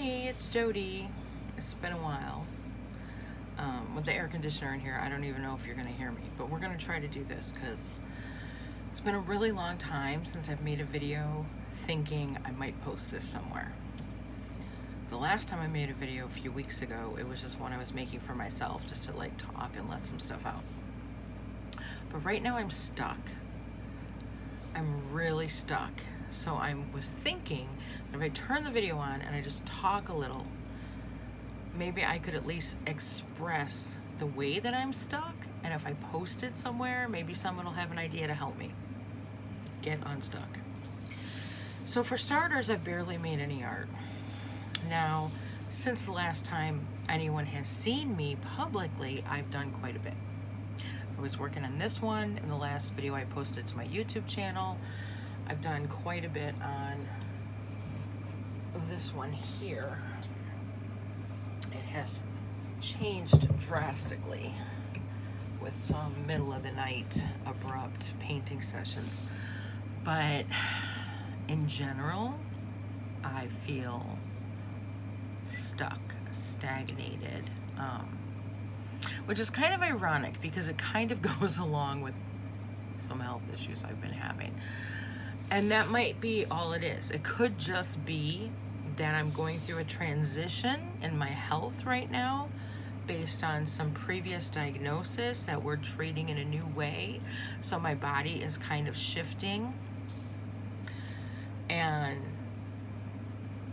Hey, it's Jody. It's been a while. With the air conditioner in here, I don't even know if you're going to hear me, but we're going to try to do this because it's been a really long time since I've made a video thinking I might post this somewhere. The last time I made a video a few weeks ago, it was just one I was making for myself, just to like talk and let some stuff out. But right now I'm stuck. I'm really stuck. So I was thinking that if I turn the video on and I just talk a little, maybe I could at least express the way that I'm stuck. And if I post it somewhere, maybe someone will have an idea to help me get unstuck. So for starters, I've barely made any art. Now, since the last time anyone has seen me publicly, I've done quite a bit. I was working on this one in the last video I posted to my YouTube channel. I've done quite a bit on this one here. It has changed drastically with some middle of the night abrupt painting sessions. But in general, I feel stuck, stagnated, which is kind of ironic because it kind of goes along with some health issues I've been having. And that might be all it is. It could just be that I'm going through a transition in my health right now based on some previous diagnosis that we're treating in a new way. So my body is kind of shifting. And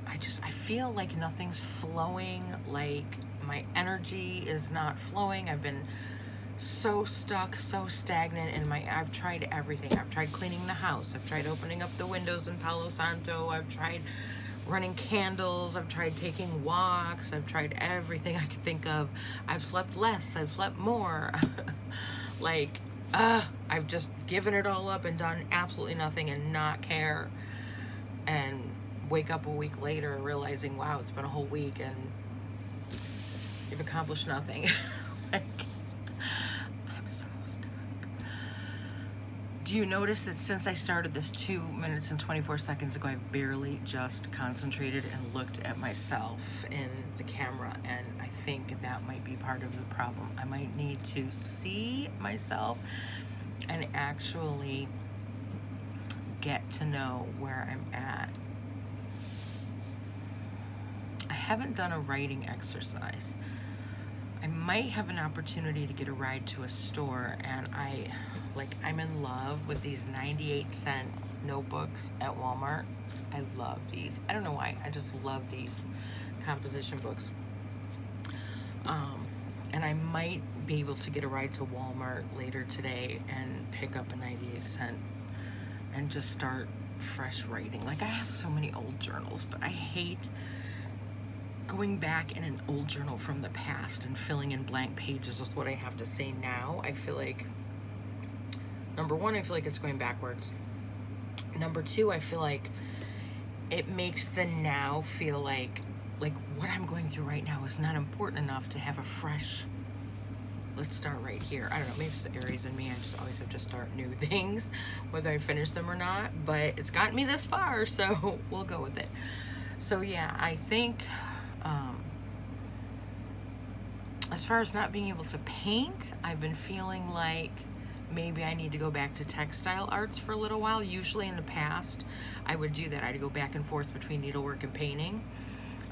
I feel like nothing's flowing, like my energy is not flowing. I've been so stuck, so stagnant in I've tried everything. I've tried cleaning the house. I've tried opening up the windows in Palo Santo. I've tried running candles. I've tried taking walks. I've tried everything I could think of. I've slept less. I've slept more. I've just given it all up and done absolutely nothing and not care. And wake up a week later realizing, wow, it's been a whole week and you've accomplished nothing. I'm so stuck. Do you notice that since I started this 2 minutes and 24 seconds ago, I've barely just concentrated and looked at myself in the camera, and I think that might be part of the problem. I might need to see myself and actually get to know where I'm at. I haven't done a writing exercise. I might have an opportunity to get a ride to a store, and I'm in love with these 98-cent notebooks at Walmart. I love these. I don't know why. I just love these composition books. And I might be able to get a ride to Walmart later today and pick up a 98-cent and just start fresh writing. Like, I have so many old journals, but I hate going back in an old journal from the past and filling in blank pages with what I have to say now. I feel like, number one, I feel like it's going backwards. Number two, I feel like it makes the now feel like what I'm going through right now is not important enough to have a fresh, let's start right here. I don't know, maybe it's the Aries in me. I just always have to start new things, whether I finish them or not, but it's gotten me this far, so we'll go with it. So yeah, I think, as far as not being able to paint, I've been feeling like maybe I need to go back to textile arts for a little while. Usually in the past, I would do that. I'd go back and forth between needlework and painting.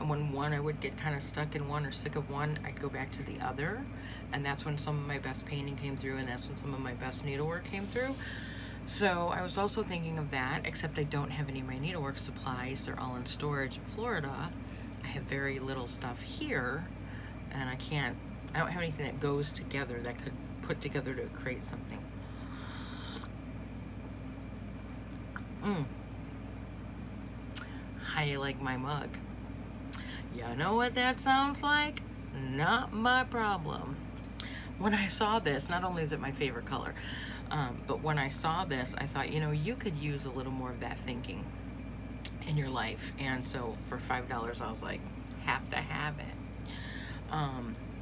And when I would get kind of stuck in one or sick of one, I'd go back to the other. And that's when some of my best painting came through, and that's when some of my best needlework came through. So I was also thinking of that, except I don't have any of my needlework supplies. They're all in storage in Florida. I have very little stuff here, and I don't have anything that goes together that could put together to create something. How do you like my mug? You know what that sounds like? Not my problem. When I saw this, not only is it my favorite color, but when I saw this, I thought, you could use a little more of that thinking in your life. And so for $5, I was like, have to have it.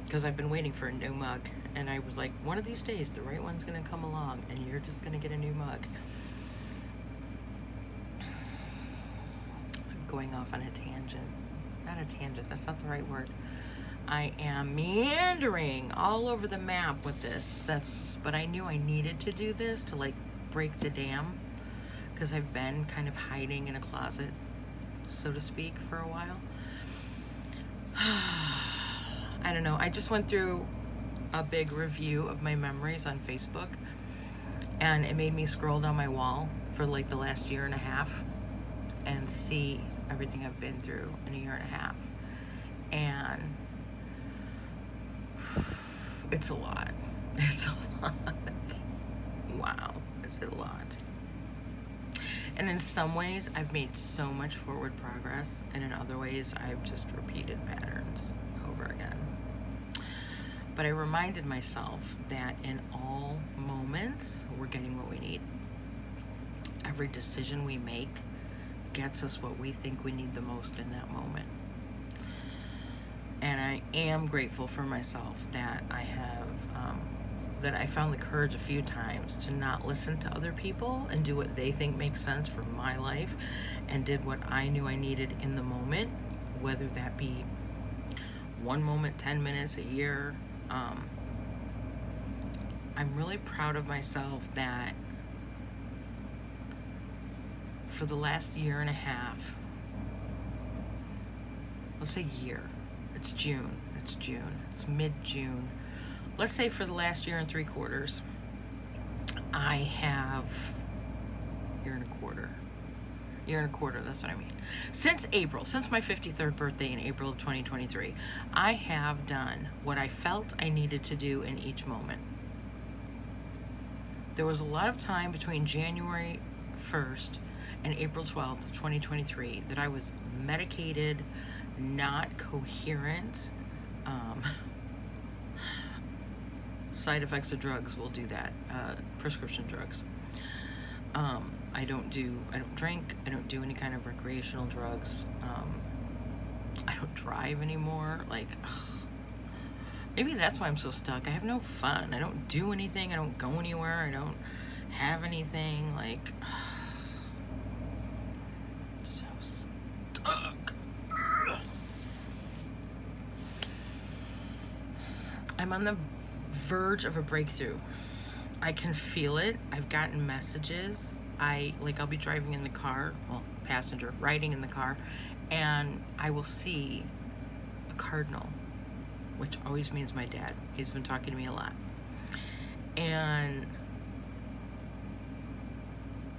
Because I've been waiting for a new mug, and I was like, one of these days the right one's gonna come along and you're just gonna get a new mug. I'm going off on a tangent. not a tangent, that's not the right word. I am meandering all over the map with this. But I knew I needed to do this to like break the dam, because I've been kind of hiding in a closet, so to speak, for a while. I don't know. I just went through a big review of my memories on Facebook, and it made me scroll down my wall for like the last year and a half and see everything I've been through in a year and a half. And it's a lot. It's a lot. Wow, is it a lot? And in some ways, I've made so much forward progress, and in other ways, I've just repeated patterns over again. But I reminded myself that in all moments, we're getting what we need. Every decision we make gets us what we think we need the most in that moment. And I am grateful for myself that I have, that I found the courage a few times to not listen to other people and do what they think makes sense for my life, and did what I knew I needed in the moment, whether that be one moment, 10 minutes, a year. I'm really proud of myself that for the last year and a half, let's say year, it's June, it's mid-June. Let's say for the last year and 3/4, I have year and a quarter, that's what I mean. Since my 53rd birthday in April of 2023, I have done what I felt I needed to do in each moment. There was a lot of time between January 1st and April 12th of 2023 that I was medicated, not coherent. Side effects of drugs will do that. Prescription drugs. I don't drink, I don't do any kind of recreational drugs. I don't drive anymore. Like, maybe that's why I'm so stuck. I have no fun. I don't do anything. I don't go anywhere. I don't have anything. Like, so stuck. I'm on the verge of a breakthrough. I can feel it. I've gotten messages. I'll be driving in the car, passenger, riding in the car, and I will see a cardinal, which always means my dad. He's been talking to me a lot. And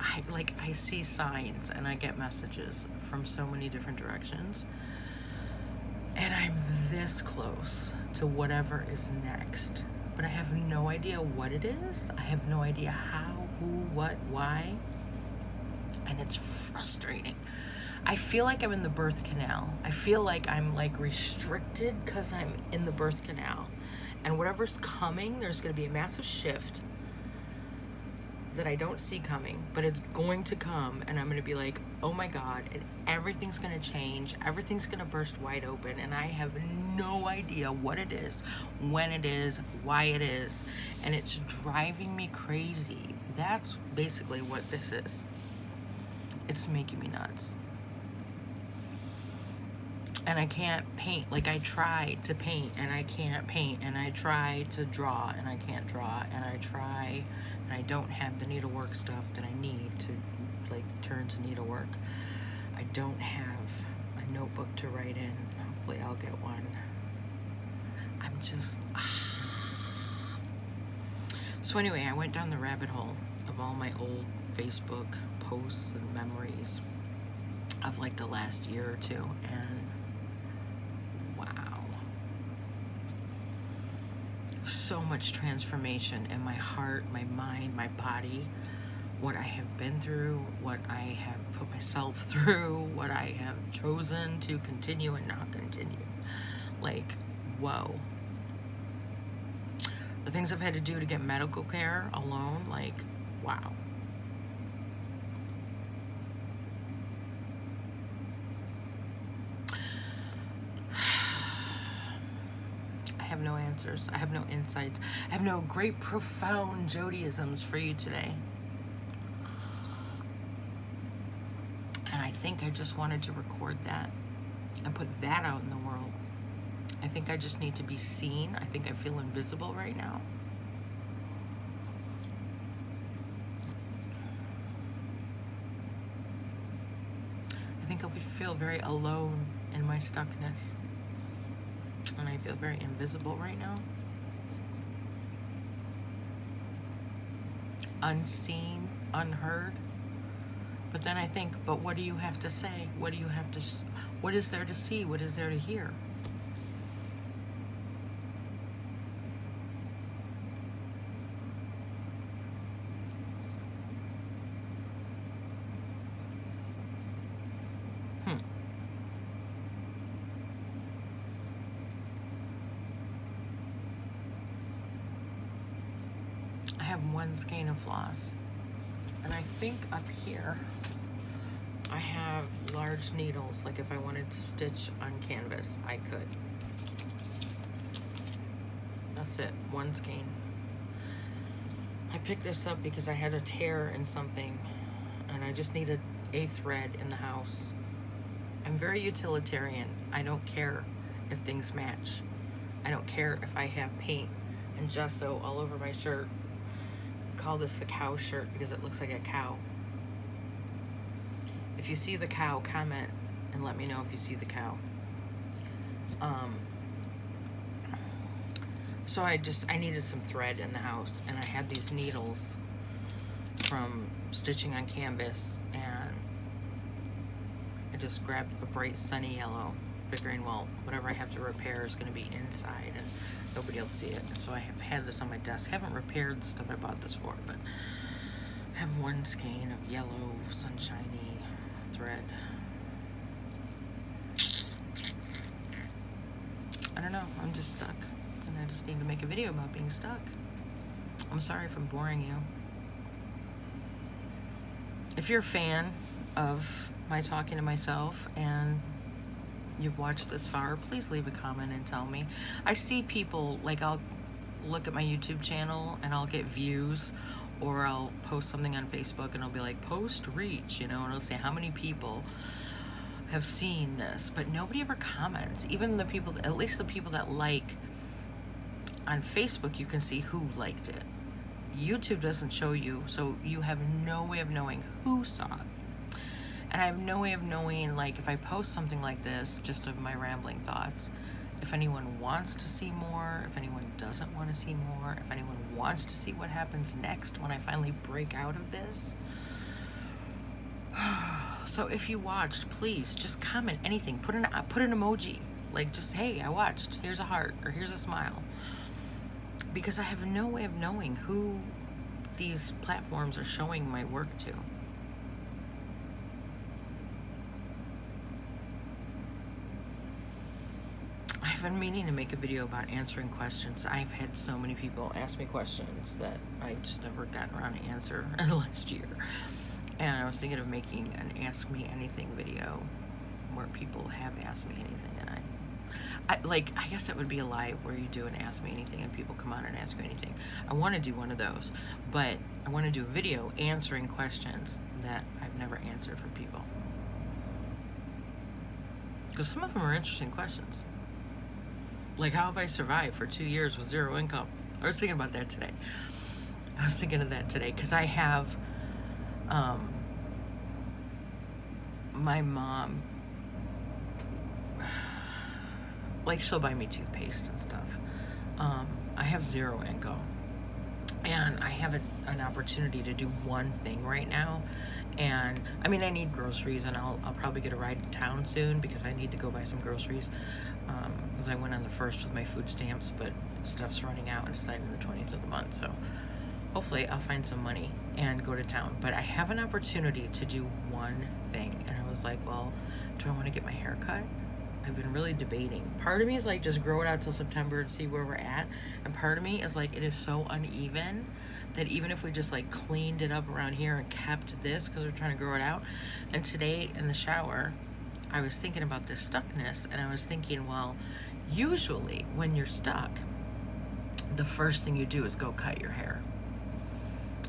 I see signs and I get messages from so many different directions. And I'm this close to whatever is next. But I have no idea what it is. I have no idea how, who, what, why. And it's frustrating. I feel like I'm in the birth canal. I feel like I'm restricted because I'm in the birth canal. And whatever's coming, there's going to be a massive shift that I don't see coming, but it's going to come, and I'm going to be like, oh my God, and everything's going to change, everything's going to burst wide open, and I have no idea what it is, when it is, why it is, and it's driving me crazy. That's basically what this is. It's making me nuts. And I can't paint. I try to paint, and I can't paint, and I try to draw, and I can't draw, and I try, and I don't have the needlework stuff that I need to turn to needlework. I don't have a notebook to write in. Hopefully I'll get one. I'm just So anyway, I went down the rabbit hole of all my old Facebook posts and memories of the last year or two, and wow, so much transformation in my heart, my mind, my body, what I have been through, what I have put myself through, what I have chosen to continue and not continue. Whoa. The things I've had to do to get medical care alone, wow. I have no answers. I have no insights. I have no great, profound JoyfulJodiEvans for you today. And I think I just wanted to record that and put that out in the world. I think I just need to be seen. I think I feel invisible right now. I think I feel very alone in my stuckness. And I feel very invisible right now. Unseen, unheard. But then I think, but what do you have to say? What do you have to, what is there to see? What is there to hear? I have one skein of floss. And I think up here, I have large needles. Like if I wanted to stitch on canvas, I could. That's it, one skein. I picked this up because I had a tear in something and I just needed a thread in the house. I'm very utilitarian. I don't care if things match. I don't care if I have paint and gesso all over my shirt. Call this the cow shirt because it looks like a cow. If you see the cow, comment and let me know if you see the cow. So I needed some thread in the house, and I had these needles from stitching on canvas, and I just grabbed a bright sunny yellow, figuring, well, whatever I have to repair is going to be inside and nobody will see it. And so I have had this on my desk. I haven't repaired the stuff I bought this for, but I have one skein of yellow, sunshiny thread. I don't know, I'm just stuck. And I just need to make a video about being stuck. I'm sorry if I'm boring you. If you're a fan of my talking to myself and you've watched this far, please leave a comment and tell me. I see people, like I'll look at my YouTube channel and I'll get views, or I'll post something on Facebook and it'll be like post reach, you know, and it'll say how many people have seen this, but nobody ever comments. Even the people, at least the people that like on Facebook, you can see who liked it. YouTube doesn't show you, so you have no way of knowing who saw it. And I have no way of knowing, like, if I post something like this, just of my rambling thoughts, if anyone wants to see more, if anyone doesn't want to see more, if anyone wants to see what happens next when I finally break out of this. So if you watched, please just comment anything. Put an emoji, like just, hey, I watched. Here's a heart, or here's a smile. Because I have no way of knowing who these platforms are showing my work to. I've been meaning to make a video about answering questions. I've had so many people ask me questions that I've just never gotten around to answer in the last year. And I was thinking of making an Ask Me Anything video where people have asked me anything, and I guess it would be a live where you do an Ask Me Anything and people come on and ask you anything. I want to do one of those, but I want to do a video answering questions that I've never answered for people. Because some of them are interesting questions. Like, how have I survived for 2 years with zero income? I was thinking about that today. I was thinking of that today because I have, my mom, like, she'll buy me toothpaste and stuff. I have zero income, and I have an opportunity to do one thing right now. And I mean, I need groceries, and I'll probably get a ride to town soon because I need to go buy some groceries. Because I went on the 1st with my food stamps, but stuff's running out and it's not even the 20th of the month. So hopefully I'll find some money and go to town. But I have an opportunity to do one thing, and I was like, well, do I want to get my hair cut? I've been really debating. Part of me is like, just grow it out till September and see where we're at. And part of me is like, it is so uneven that even if we just like cleaned it up around here and kept this, because we're trying to grow it out. And today in the shower, I was thinking about this stuckness, and I was thinking, well, usually when you're stuck, the first thing you do is go cut your hair.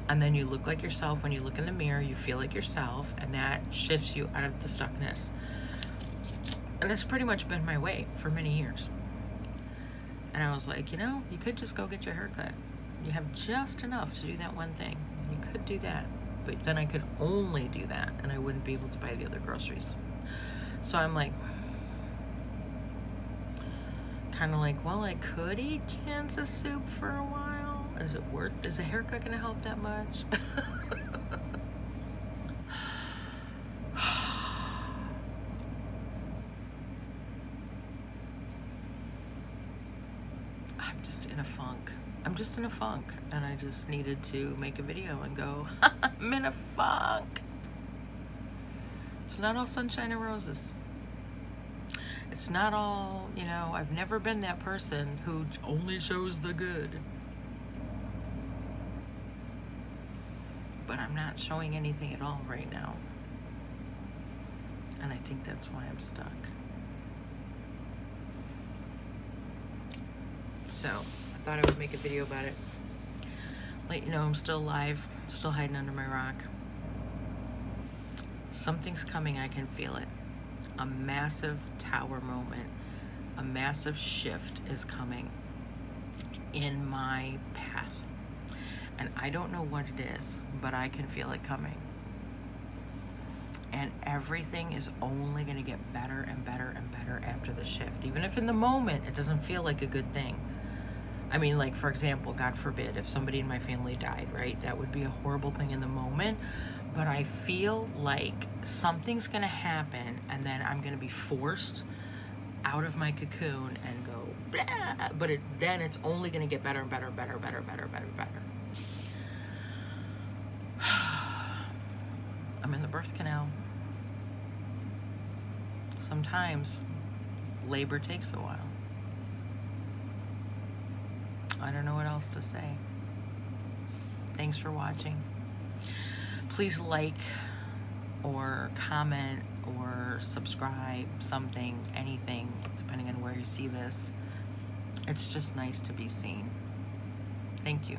And then you look like yourself. When you look in the mirror, you feel like yourself, and that shifts you out of the stuckness. And that's pretty much been my way for many years. And I was like, you know, you could just go get your hair cut. You have just enough to do that one thing. You could do that. But then I could only do that, and I wouldn't be able to buy the other groceries. So I'm like, kind of like, well, I could eat cans of soup for a while. Is it worth, is a haircut going to help that much? I'm just in a funk, and I just needed to make a video and go, I'm in a funk. It's not all sunshine and roses. It's not all, you know, I've never been that person who only shows the good. But I'm not showing anything at all right now. And I think that's why I'm stuck. So, I thought I would make a video about it. Let you know I'm still alive, still hiding under my rock. Something's coming, I can feel it. A massive tower moment, a massive shift is coming in my path. And I don't know what it is, but I can feel it coming. And everything is only going to get better and better and better after the shift. Even if in the moment it doesn't feel like a good thing. I mean, like, for example, God forbid, if somebody in my family died, right? That would be a horrible thing in the moment. But I feel like something's going to happen, and then I'm going to be forced out of my cocoon and go, blah. But then it's only going to get better and better and better, better, better, better, better. I'm in the birth canal. Sometimes labor takes a while. I don't know what else to say. Thanks for watching. Please like or comment or subscribe, something, anything, depending on where you see this. It's just nice to be seen. Thank you.